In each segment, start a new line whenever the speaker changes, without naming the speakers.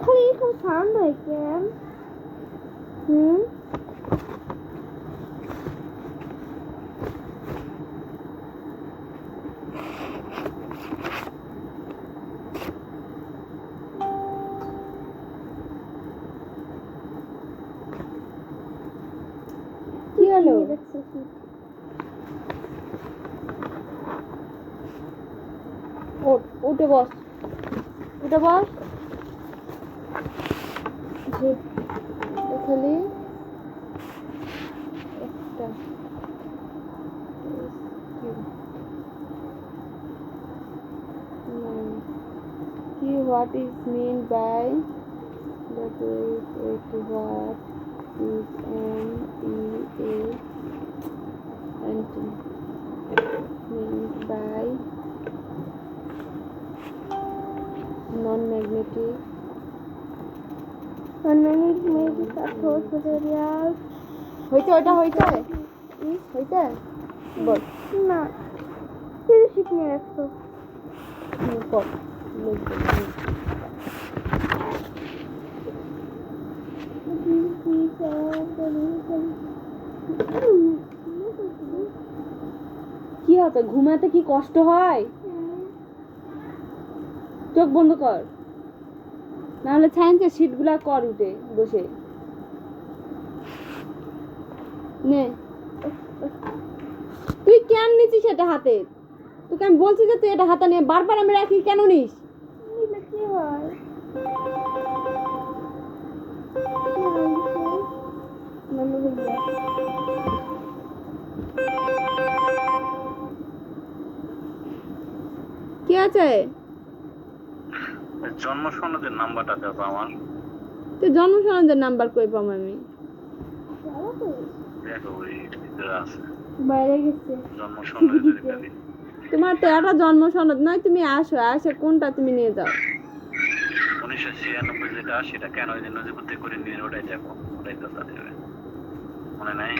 খালি এরকম সাউন্ড হয় কেন?
কি হলো? উঠে বস, উঠে বস। খালি একটা কি what is meant by the what is meant by non-magnetic
material.
হইছে ওটা হইছে হইছে বল
না ফিজিক্স নিয়ে আসতো।
বল কি হতো? ঘুমাতে কি কষ্ট হয়? চোখ বন্ধ কর, নাহলে সায়েন্সের শীটগুলা কর উঠে বসে। নে, তুই কেন নিছিস এটা হাতে? তোকে আমি বলছি যে তুই এটা হাতে নিয়ে বারবার আমি রাখি, কেন নিস?
কি হয়?
কি আছে?
জন্ম সনদের নাম্বারটা দেবো আমার।
তুই জন্ম সনদের নাম্বার কই পাম আমি?
দেখো ওই ভিতরে আছে
বাইরে গেছে।
জন্ম সনদের যদি
তোমার তো এটা জন্ম সনদ নয়, তুমি আসো কোনটা তুমি নিয়ে যাও।
1996 যেটা সেটা কেন ওই যে নজিবুদ্দি করে নিয়ে ওটাই দেখো, ওটাই তো তাদের মনে নাই।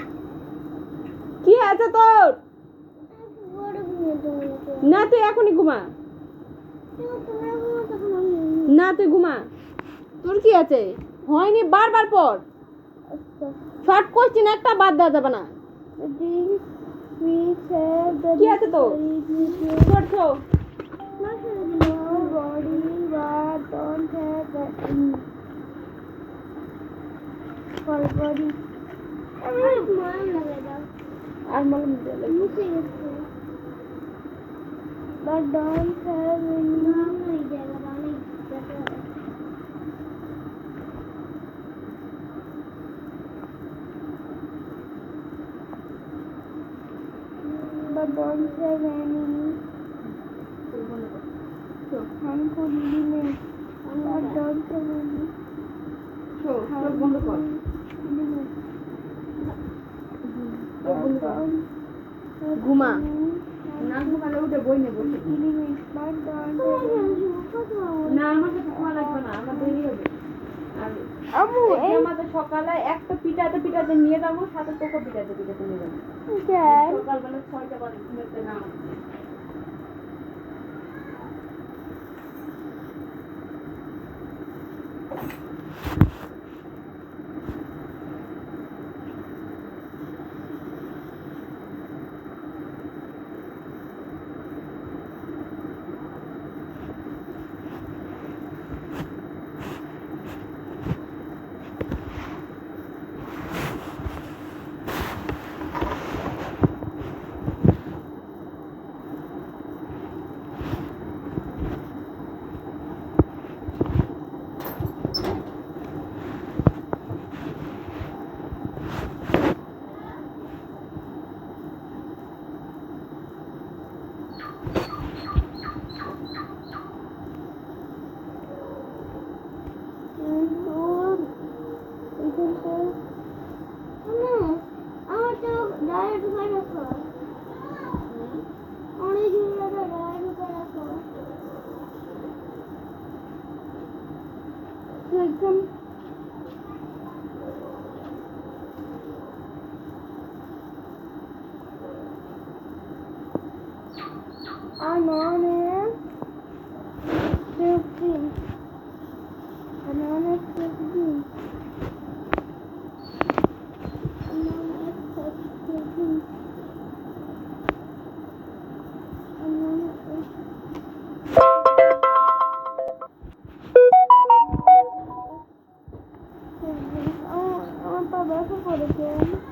কি আছে তোর? না তুই এখনই ঘুমা, না তুই ঘুমা। তোর কি আছে? হয়নি বারবার পর শর্ট কোশ্চেন একটা বাদ দেওয়া যাবে না। কি আছে তো? করছো আর মলম দিয়ে
But don't have any but don't have any harmful elements. But don't have any
বন্ধ কর।
elements.
ঘুমা, না ঘুমালে উঠে বই নেবো।
Elements. But don't have any.
না আমার কাছে ঘুমা লাগবে না, আমার দেরি হবে। আর
Abu,
আমাদের সকালে একটা পিঠাতে নিয়ে যাবো, সাথে তোকে পিঠাতে নিয়ে যাবো।
Dad.
সকালবেলা 6টা বাজে ঘুমাতে না। I'm on it. 15. And
করেছেন